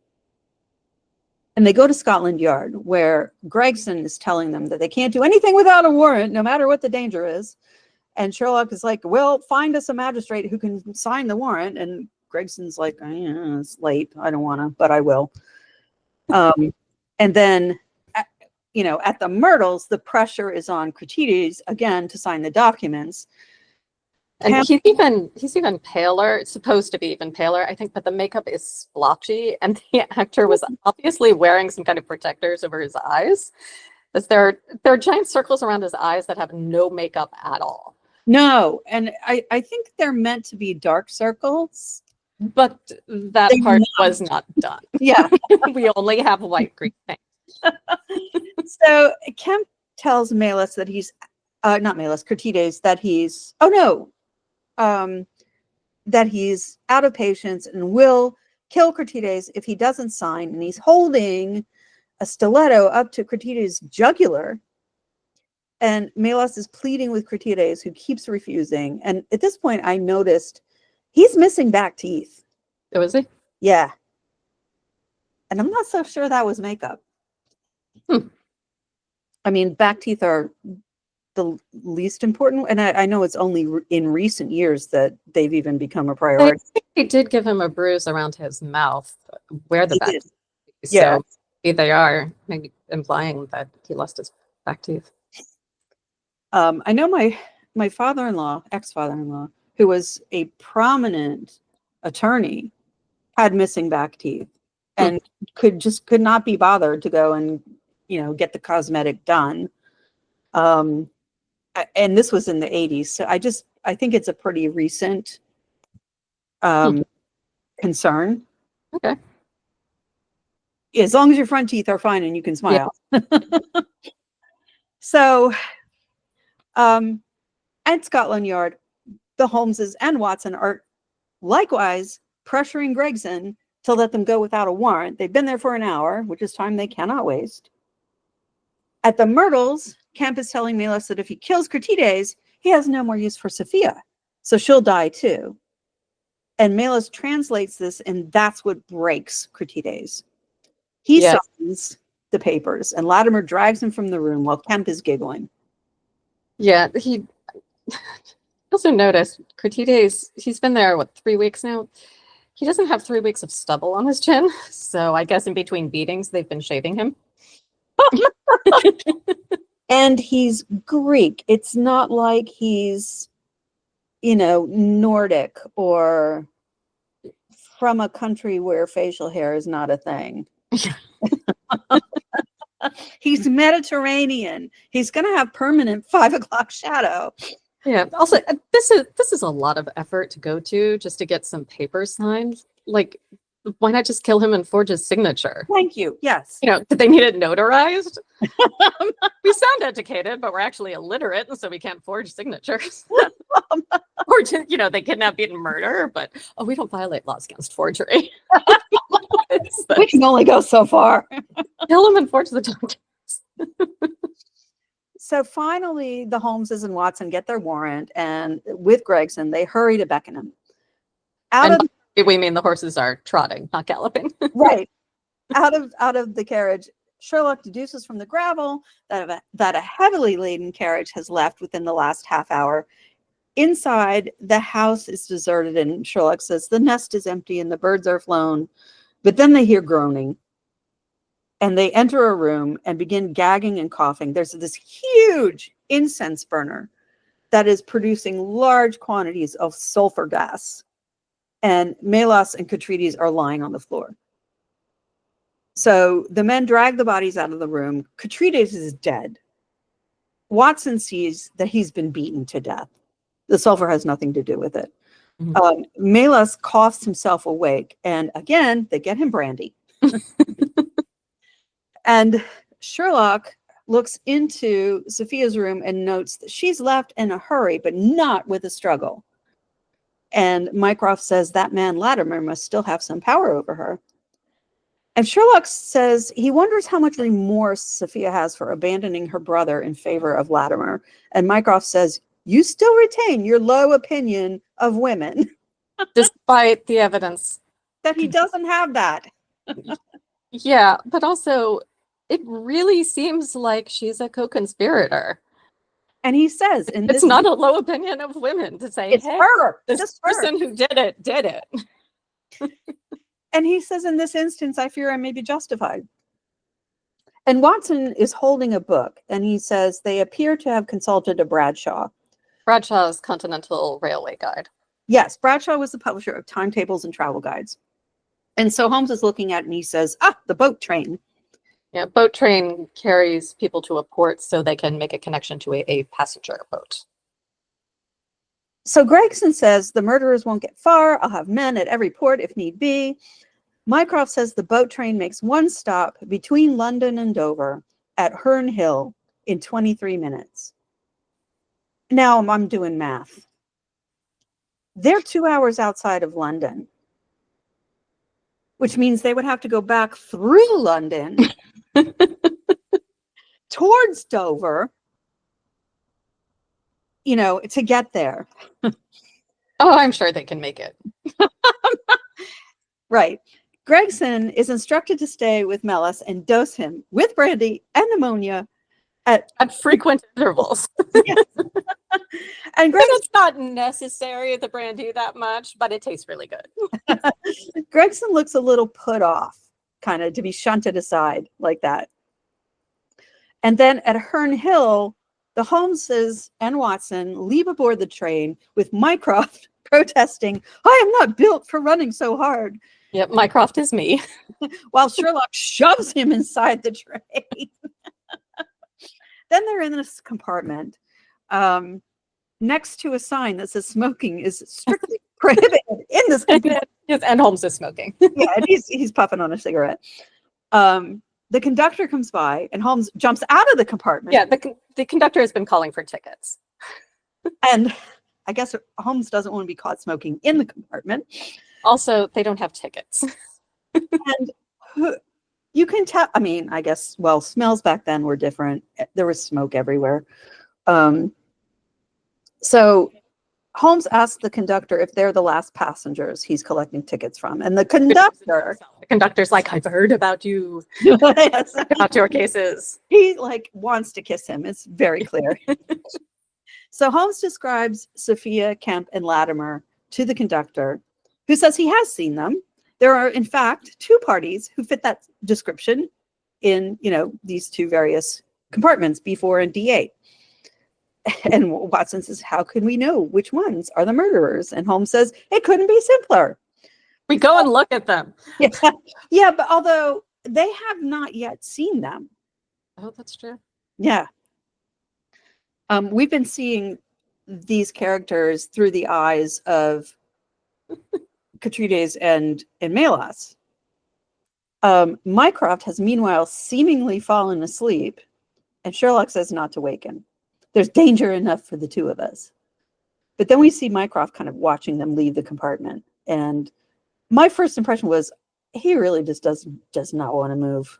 And they go to Scotland Yard, where Gregson is telling them that they can't do anything without a warrant, no matter what the danger is. And Sherlock is like, well, find us a magistrate who can sign the warrant. And Gregson's like, it's late. I don't want to, but I will. And then, at the Myrtles, the pressure is on Cratides again to sign the documents. And he's even paler. It's supposed to be even paler, I think, but the makeup is splotchy, and the actor was obviously wearing some kind of protectors over his eyes. Because there are giant circles around his eyes that have no makeup at all. No, and I think they're meant to be dark circles. But that part was not done. Yeah. We only have white grease paint. So Kemp tells Melas that he's, not Melas, Cratides, that he's, that he's out of patience and will kill Cratides if he doesn't sign. And he's holding a stiletto up to Cratides' jugular. And Melas is pleading with Cratides, who keeps refusing. And at this point, I noticed he's missing back teeth. Oh, is he? Yeah. And I'm not so sure that was makeup. Hmm. I mean, back teeth are the least important. And I know it's only in recent years that they've even become a I priority. think they did give him a bruise around his mouth where the They back did. teeth are. Yeah. So maybe they are maybe implying that he lost his back teeth. I know my father-in-law, ex-father-in-law, who was a prominent attorney, had missing back teeth Hmm. and could not be bothered to go and get the cosmetic done. And this was in the 80s, so I think it's a pretty recent Hmm. concern. Okay. As long as your front teeth are fine and you can Yeah. smile. So at Scotland Yard, the Holmeses and Watson are likewise pressuring Gregson to let them go without a warrant. They've been there for an hour, which is time they cannot waste. At the Myrtles, Kemp is telling Melas that if he kills Cratides, he has no more use for Sophia, so she'll die too. And Melas translates this, and that's what breaks Cratides. He Yes. signs the papers, and Latimer drags him from the room while Kemp is giggling. Yeah. He also noticed Cratides, he's been there, 3 weeks now? He doesn't have 3 weeks of stubble on his chin. So I guess in between beatings, they've been shaving him. And he's Greek. It's not like he's, Nordic or from a country where facial hair is not a thing. He's Mediterranean. He's going to have permanent 5 o'clock shadow. Yeah. Also, this is a lot of effort to go to just to get some papers signed. Like, why not just kill him and forge his signature? Thank you. Yes. Did they need it notarized? We sound educated, but we're actually illiterate, and so we can't forge signatures. Or they kidnap, beat, and murder, but we don't violate laws against forgery. We can only go so far. Kill him and forge the documents. So finally, the Holmeses and Watson get their warrant, and with Gregson, they hurry to Beckenham. We mean the horses are trotting, not galloping. Right. Out of the carriage, Sherlock deduces from the gravel that a heavily laden carriage has left within the last half hour. Inside, the house is deserted, and Sherlock says the nest is empty and the birds are flown. But then they hear groaning, and they enter a room and begin gagging and coughing. There's this huge incense burner that is producing large quantities of sulfur gas, and Melas and Catrides are lying on the floor. So the men drag the bodies out of the room. Catrides is dead. Watson sees that he's been beaten to death. The sulfur has nothing to do with it. Mhm. Melas coughs himself awake, and again, they get him brandy. And Sherlock looks into Sophia's room and notes that she's left in a hurry, but not with a struggle. And Mycroft says that man Latimer must still have some power over her. And Sherlock says he wonders how much remorse Sophia has for abandoning her brother in favor of Latimer. And Mycroft says, you still retain your low opinion of women. Despite the evidence. That he doesn't have that. Yeah, but also, it really seems like she's a co-conspirator. And he says, it's not a low opinion of women to say, it's hey, her. This person who did it. And he says, in this instance, I fear I may be justified. And Watson is holding a book, and he says they appear to have consulted a Bradshaw. Bradshaw's Continental Railway Guide. Yes, Bradshaw was the publisher of timetables and travel guides. And so Holmes is looking at it, and he says, the boat train. Yeah, boat train carries people to a port so they can make a connection to a passenger boat. So Gregson says the murderers won't get far. I'll have men at every port if need be. Mycroft says the boat train makes one stop between London and Dover at Herne Hill in 23 minutes. Now I'm doing math. They're 2 hours outside of London, which means they would have to go back through London towards Dover, to get there. Oh, I'm sure they can make it. Right. Gregson is instructed to stay with Mellis and dose him with brandy and pneumonia at frequent intervals. yes. And It's not necessary, the brandy, that much, but it tastes really good. Gregson looks a little put off, kind of to be shunted aside like that. And then at Herne Hill, the Holmeses and Watson leave aboard the train with Mycroft protesting, "I am not built for running so hard." Yep, Mycroft is me. While Sherlock shoves him inside the train. Then they're in this compartment next to a sign that says smoking is strictly prohibited in this compartment. Yes, and Holmes is smoking. Yeah, and he's puffing on a cigarette. The conductor comes by and Holmes jumps out of the compartment. Yeah, the conductor has been calling for tickets. And I guess Holmes doesn't want to be caught smoking in the compartment. Also, they don't have tickets. And you can tell, I mean, I guess, well, smells back then were different. There was smoke everywhere. So Holmes asks the conductor if they're the last passengers he's collecting tickets from. And the conductor's like, "I've heard about you, yes. about your cases." He like wants to kiss him. It's very clear. So Holmes describes Sophia, Kemp, and Latimer to the conductor, who says he has seen them. There are, in fact, two parties who fit that description in, these two various compartments, B4 and D8. And Watson says, "How can we know which ones are the murderers?" And Holmes says, "It couldn't be simpler. We go and look at them." Yeah, but although they have not yet seen them. Oh, that's true. Yeah. We've been seeing these characters through the eyes of Catrides and Melas. Mycroft has meanwhile seemingly fallen asleep, and Sherlock says not to wake him. There's danger enough for the two of us. But then we see Mycroft kind of watching them leave the compartment. And my first impression was he really just does not want to move.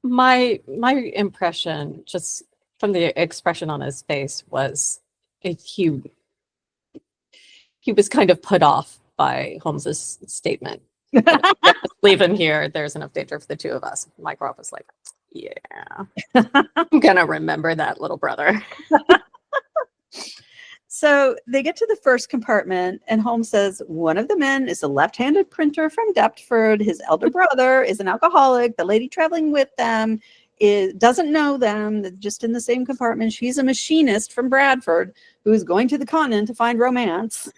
My impression, just from the expression on his face, was he was kind of put off by Holmes's statement. "Leave him here. There's enough danger for the two of us." Mycroft was like, "Yeah, I'm gonna remember that, little brother." So they get to the first compartment, and Holmes says one of the men is a left-handed printer from Deptford. His elder brother is an alcoholic. The lady traveling with them doesn't know them. They're just in the same compartment. She's a machinist from Bradford who is going to the continent to find romance.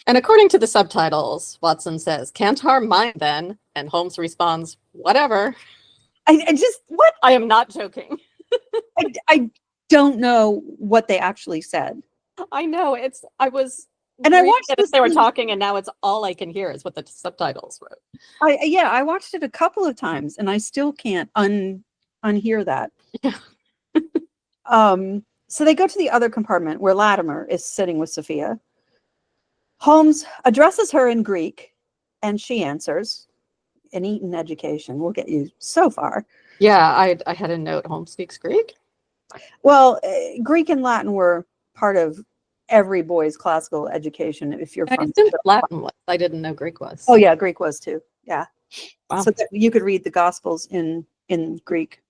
And according to the subtitles, Watson says, "Can't harm mine then," and Holmes responds, "Whatever." What? I am not joking. I don't know what they actually said. I know, and I watched it as they were talking, and now it's all I can hear is what the subtitles wrote. I watched it a couple of times, and I still can't unhear that. Yeah. So they go to the other compartment where Latimer is sitting with Sophia. Holmes addresses her in Greek, and she answers. An Eton education will get you so far. Yeah, I had a note. Holmes speaks Greek? Well, Greek and Latin were part of every boy's classical education. If you're from Latin was. I didn't know Greek was. Oh yeah, Greek was too. Yeah. Wow. So that you could read the Gospels in Greek.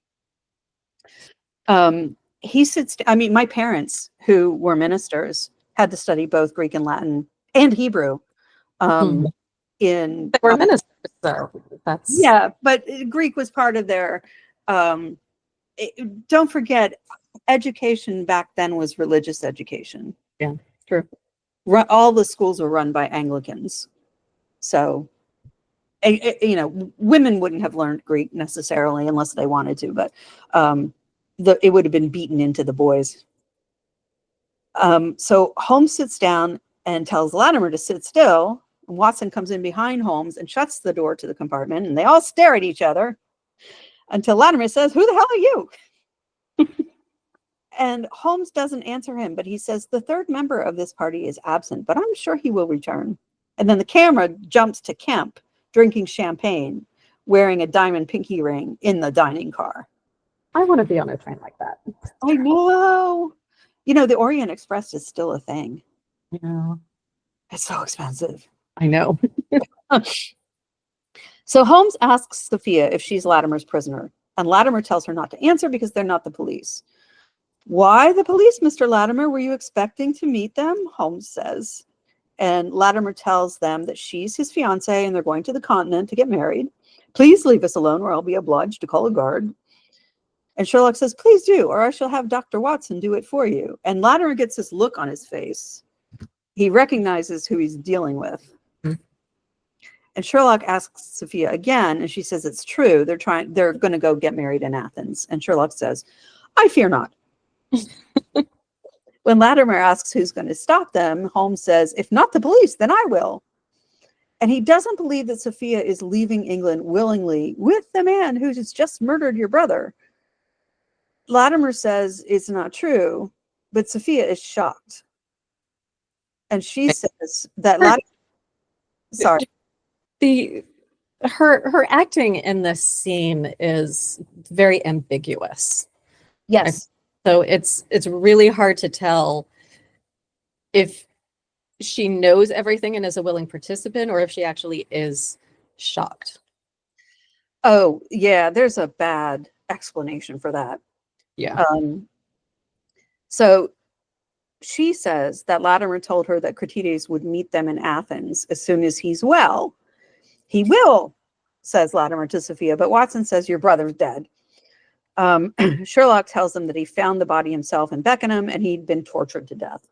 My parents, who were ministers, had to study both Greek and Latin and Hebrew. They were ministers, so that's but Greek was part of their. Don't forget, education back then was religious education. Yeah, true. All the schools were run by Anglicans, so women wouldn't have learned Greek necessarily unless they wanted to, but it would have been beaten into the boys. So Holmes sits down and tells Latimer to sit still. And Watson comes in behind Holmes and shuts the door to the compartment, and they all stare at each other until Latimer says, "Who the hell are you?" And Holmes doesn't answer him, but he says, "The third member of this party is absent, but I'm sure he will return." And then the camera jumps to Kemp drinking champagne, wearing a diamond pinky ring in the dining car. I want to be on a train like that. I know. The Orient Express is still a thing. Yeah. It's so expensive. I know. So Holmes asks Sophia if she's Latimer's prisoner, and Latimer tells her not to answer because they're not the police. Why the police, Mr. Latimer? Were you expecting to meet them? Holmes says. And Latimer tells them that she's his fiancée and they're going to the continent to get married. Please leave us alone or I'll be obliged to call a guard. And Sherlock says, please do, or I shall have Dr. Watson do it for you. And Latimer gets this look on his face. He recognizes who he's dealing with. Mm. And Sherlock asks Sophia again, and she says it's true. They're going to go get married in Athens. And Sherlock says, I fear not. When Latimer asks who's going to stop them, Holmes says, if not the police, then I will. And he doesn't believe that Sophia is leaving England willingly with the man who has just murdered your brother. Latimer says it's not true, but Sophia is shocked. And she says that sorry. Her acting in this scene is very ambiguous. Yes. So it's really hard to tell if she knows everything and is a willing participant or if she actually is shocked. Oh, yeah, there's a bad explanation for that. Yeah. So she says that Latimer told her that Cratides would meet them in Athens as soon as he's well. He will, says Latimer to Sophia, but Watson says your brother's dead. Sherlock tells them that he found the body himself in Beckenham and he'd been tortured to death.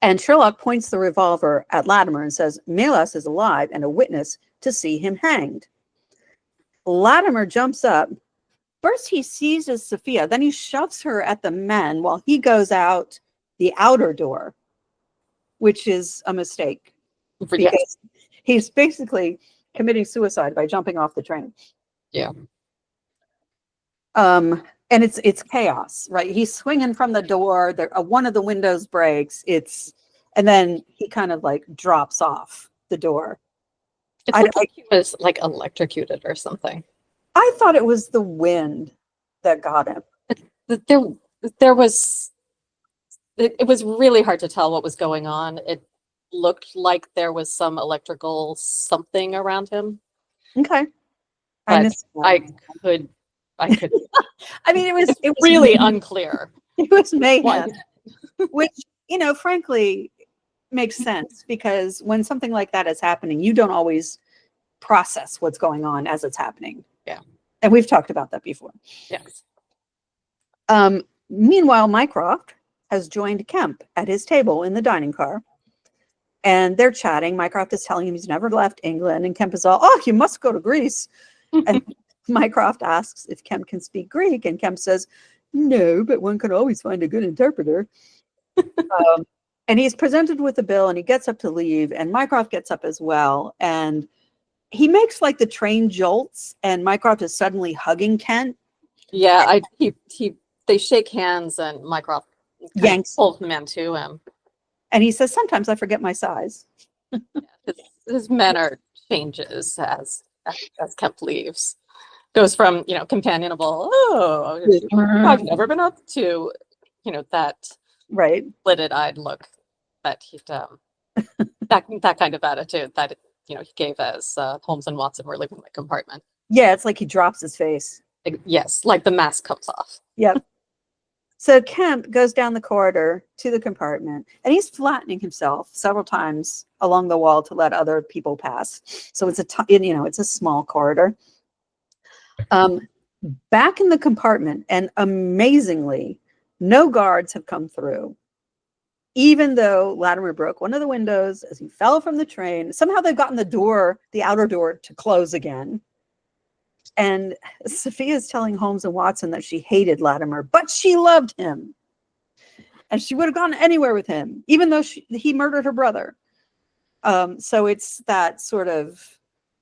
And Sherlock points the revolver at Latimer and says, Melas is alive and a witness to see him hanged. Latimer jumps up. First he seizes Sophia, then he shoves her at the men while he goes out the outer door, which is a mistake because he's basically committing suicide by jumping off the train. Yeah. And it's chaos, right? He's swinging from the door. One of the windows breaks. And then he kind of like drops off the door. It looked like he was like electrocuted or something. I thought it was the wind that got him. It was really hard to tell what was going on. It looked like there was some electrical something around him. Okay. I could I mean, it was really unclear. It was mayhem, which, frankly, makes sense because when something like that is happening, you don't always process what's going on as it's happening. Yeah. And we've talked about that before. Yes. Meanwhile, Mycroft has joined Kemp at his table in the dining car. And they're chatting. Mycroft is telling him he's never left England. And Kemp is all, oh, you must go to Greece. And Mycroft asks if Kemp can speak Greek. And Kemp says, no, but one can always find a good interpreter. And he's presented with a bill and he gets up to leave. And Mycroft gets up as well. And he makes like the train jolts. And Mycroft is suddenly hugging Kent. Yeah, they shake hands and Mycroft pulls him into him. And he says, sometimes I forget my size. His manner changes as Kemp leaves. Goes from, companionable, I've never been up to, that right slitted-eyed look that he'd, that kind of attitude that, he gave as Holmes and Watson were leaving the compartment. Yeah, it's like he drops his face. Yes, like the mask comes off. Yep. So Kemp goes down the corridor to the compartment and he's flattening himself several times along the wall to let other people pass. So it's it's a small corridor. Back in the compartment, and amazingly, no guards have come through. Even though Latimer broke one of the windows as he fell from the train, somehow they've gotten the outer door to close again. And Sophia's telling Holmes and Watson that she hated Latimer, but she loved him. And she would have gone anywhere with him, even though he murdered her brother. So it's that sort of,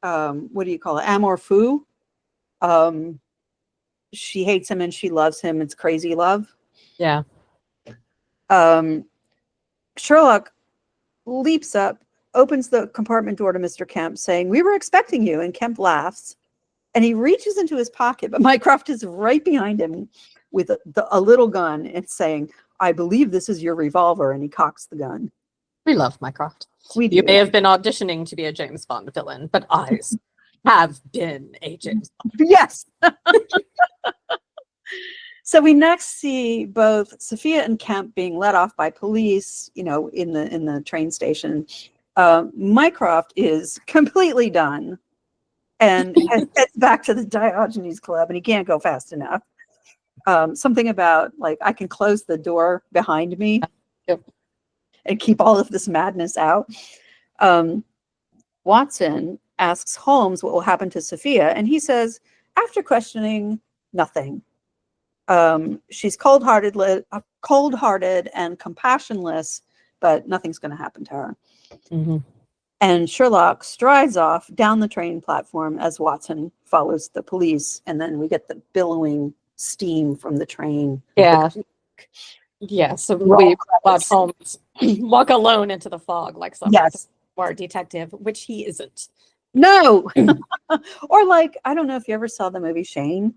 what do you call it? Amour fou. She hates him and she loves him. It's crazy love. Yeah. Sherlock leaps up, opens the compartment door to Mr. Kemp, saying, we were expecting you. And Kemp laughs. And he reaches into his pocket, but Mycroft is right behind him with a little gun and saying, I believe this is your revolver. And he cocks the gun. We love Mycroft. We do. You may have been auditioning to be a James Bond villain, but eyes. have been Agent. Yes. So we next see both Sophia and Kemp being let off by police, in the train station. Mycroft is completely done and heads back to the Diogenes Club, and he can't go fast enough. Something about like, I can close the door behind me and keep all of this madness out. Watson asks Holmes what will happen to Sophia, and he says, after questioning, nothing. She's cold-hearted and compassionless, but nothing's going to happen to her. Mm-hmm. And Sherlock strides off down the train platform as Watson follows the police, and then we get the billowing steam from the train. Yeah. Yeah, so we watch Holmes walk alone into the fog like some war detective, which he isn't. No. Or like, I don't know if you ever saw the movie Shane.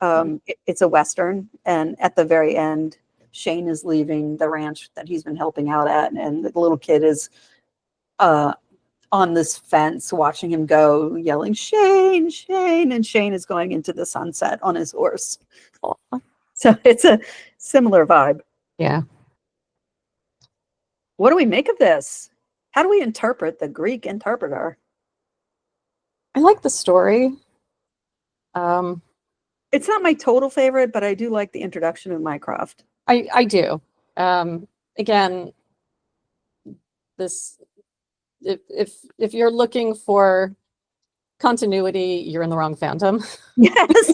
It's a Western, and at the very end, Shane is leaving the ranch that he's been helping out at, and the little kid is on this fence watching him go, yelling, Shane, Shane, and Shane is going into the sunset on his horse. So it's a similar vibe. Yeah. What do we make of this? How do we interpret the Greek interpreter? I like the story. It's not my total favorite, but I do like the introduction of Mycroft. I do. Again, this if you're looking for continuity, you're in the wrong fandom. Yes.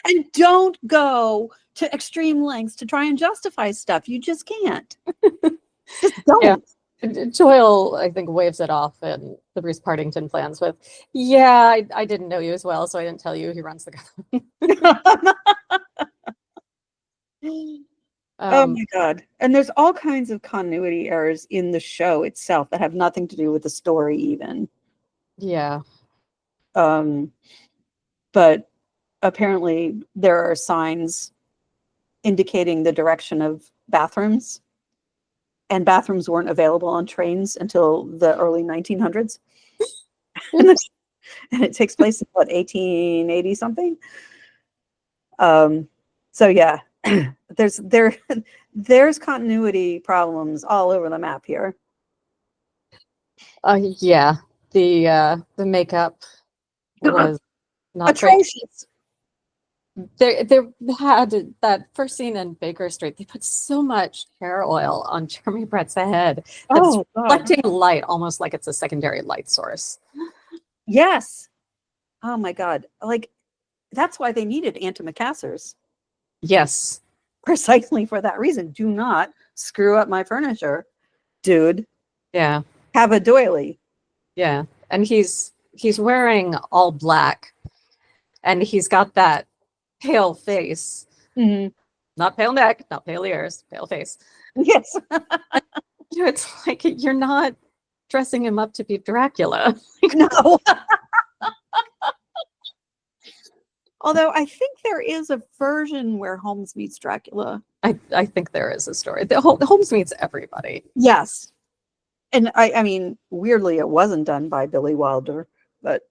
And don't go to extreme lengths to try and justify stuff. You just can't. Just don't. Yeah. Doyle, I think, waves it off in the Bruce Partington plans with, I didn't know you as well, so I didn't tell you he runs the government. Oh my God. And there's all kinds of continuity errors in the show itself that have nothing to do with the story even. Yeah. But apparently there are signs indicating the direction of bathrooms, and bathrooms weren't available on trains until the early 1900s. And it takes place in what, 1880 something? So yeah, there's continuity problems all over the map here. Yeah. The makeup was not atrocious. They had that first scene in Baker Street. They put so much hair oil on Jeremy Brett's head that's reflecting light, almost like it's a secondary light source. Yes. Oh my God. Like, that's why they needed antimacassars. Yes. Precisely for that reason. Do not screw up my furniture, dude. Yeah. Have a doily. Yeah. And he's wearing all black, and he's got that pale face. Mm-hmm. Not pale neck, not pale ears, pale face. Yes. It's like, you're not dressing him up to be Dracula. No. Although I think there is a version where Holmes meets Dracula. I think there is a story. The Holmes meets everybody. Yes. And I mean, weirdly, it wasn't done by Billy Wilder, but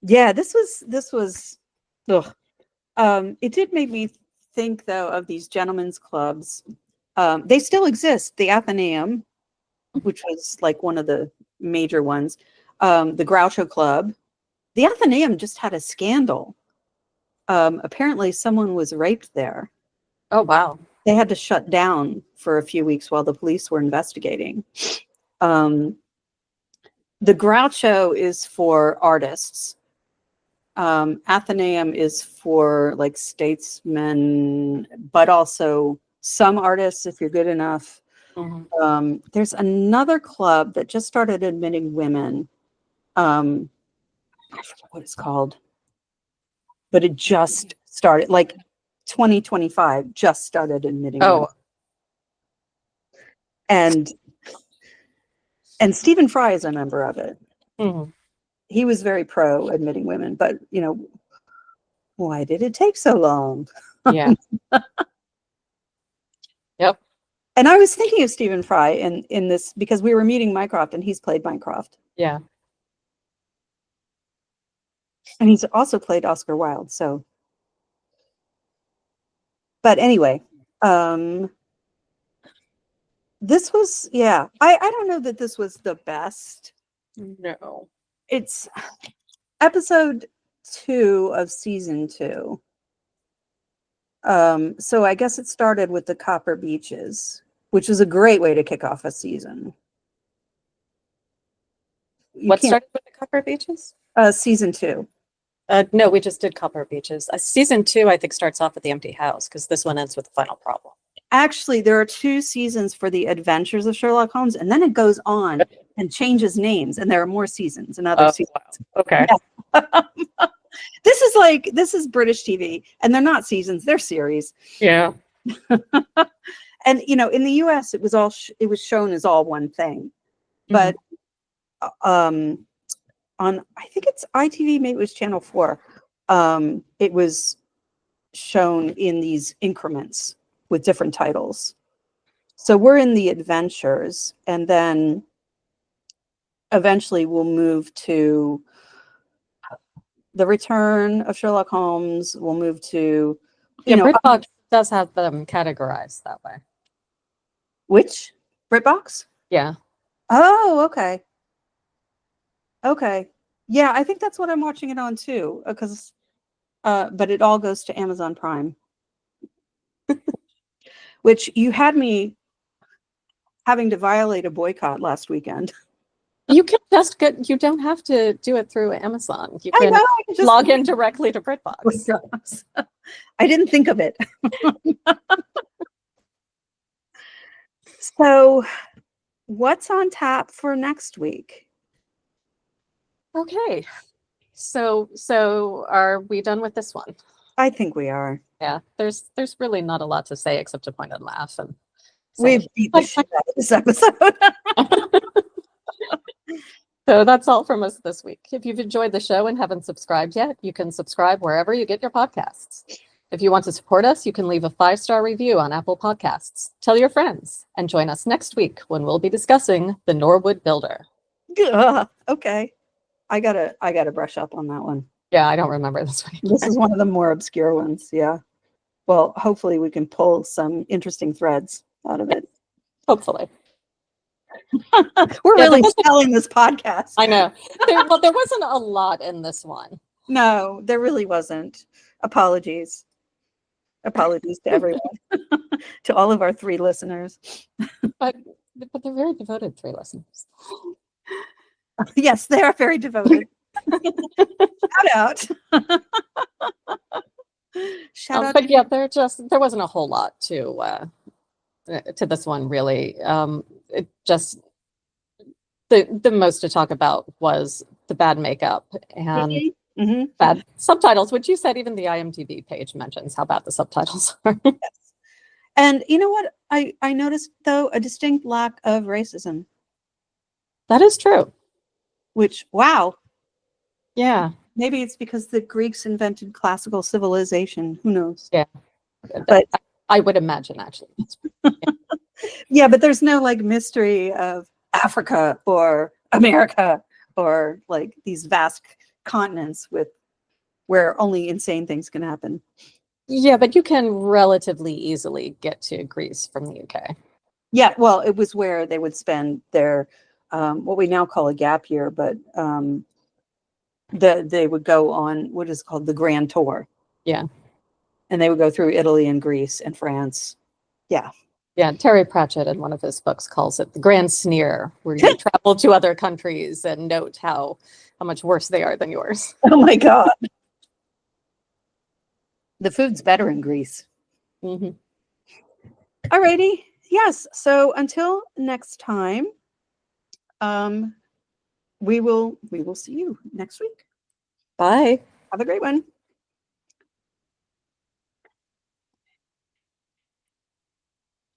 yeah, this was ugh. It did make me think, though, of these gentlemen's clubs. They still exist. The Athenaeum, which was like one of the major ones, the Groucho Club. The Athenaeum just had a scandal. Apparently someone was raped there. Oh, wow. They had to shut down for a few weeks while the police were investigating. The Groucho is for artists. Athenaeum is for like statesmen, but also some artists if you're good enough. Mm-hmm. There's another club that just started admitting women. I forget what it's called, but it just started, like 2025 just started admitting women. And Stephen Fry is a member of it. Mm-hmm. He was very pro admitting women, but why did it take so long? Yeah. Yep. And I was thinking of Stephen Fry in this because we were meeting Mycroft, and he's played Mycroft. Yeah. And he's also played Oscar Wilde. So, but anyway, this was, yeah, I don't know that this was the best. No. It's episode 2 of season 2. So I guess it started with the Copper Beaches, which is a great way to kick off a season. What started with the Copper Beaches? Season 2. No, we just did Copper Beaches. Season 2, I think, starts off with the empty house because this one ends with the final problem. Actually, there are 2 seasons for the Adventures of Sherlock Holmes, and then it goes on and changes names, and there are more seasons and other seasons. Wow. Okay. Yeah. This is British TV, and they're not seasons; they're series. Yeah. And in the U.S., it was shown as all one thing, but on, I think it's ITV, maybe it was Channel 4. It was shown in these increments with different titles. So we're in the Adventures, and then eventually we'll move to the Return of Sherlock Holmes. We'll move to, BritBox does have them categorized that way. Which? BritBox? Yeah. Oh, okay. Okay. Yeah, I think that's what I'm watching it on too, because but it all goes to Amazon Prime. Which you had me having to violate a boycott last weekend. You can just you don't have to do it through Amazon. You I can know, I can just log in directly to BritBox. I didn't think of it. So, what's on tap for next week? Okay. So are we done with this one? I think we are. Yeah, there's really not a lot to say except to point and laugh and We've beat the shit out of this episode. So that's all from us this week. If you've enjoyed the show and haven't subscribed yet, you can subscribe wherever you get your podcasts. If you want to support us, you can leave a 5-star review on Apple Podcasts. Tell your friends and join us next week when we'll be discussing the Norwood Builder. Okay. I gotta brush up on that one. Yeah, I don't remember this one. This is one of the more obscure ones. Yeah. Well, hopefully we can pull some interesting threads out of it. Hopefully. We're really selling this podcast. I know. There wasn't a lot in this one. No, there really wasn't. Apologies. Apologies to everyone. To all of our 3 listeners. But they're very devoted 3 listeners. Yes, they are very devoted. Shout out. Shout out. But yeah, there wasn't a whole lot to this one really. It just the most to talk about was the bad makeup and bad subtitles, which you said even the IMDb page mentions how bad the subtitles are. Yes. And you know what? I noticed though a distinct lack of racism. That is true. Which, wow. Yeah. Maybe it's because the Greeks invented classical civilization. Who knows? Yeah. But I would imagine actually. Yeah. Yeah, but there's no like mystery of Africa or America or like these vast continents where only insane things can happen. Yeah, but you can relatively easily get to Greece from the UK. Yeah, well, it was where they would spend their what we now call a gap year, but they would go on what is called the Grand Tour. Yeah. And they would go through Italy and Greece and France. Yeah. Yeah, Terry Pratchett in one of his books calls it the Grand Sneer, where you travel to other countries and note how much worse they are than yours. Oh my God. The food's better in Greece. Mm-hmm. All righty. Yes. So until next time, we will see you next week. Bye. Have a great one.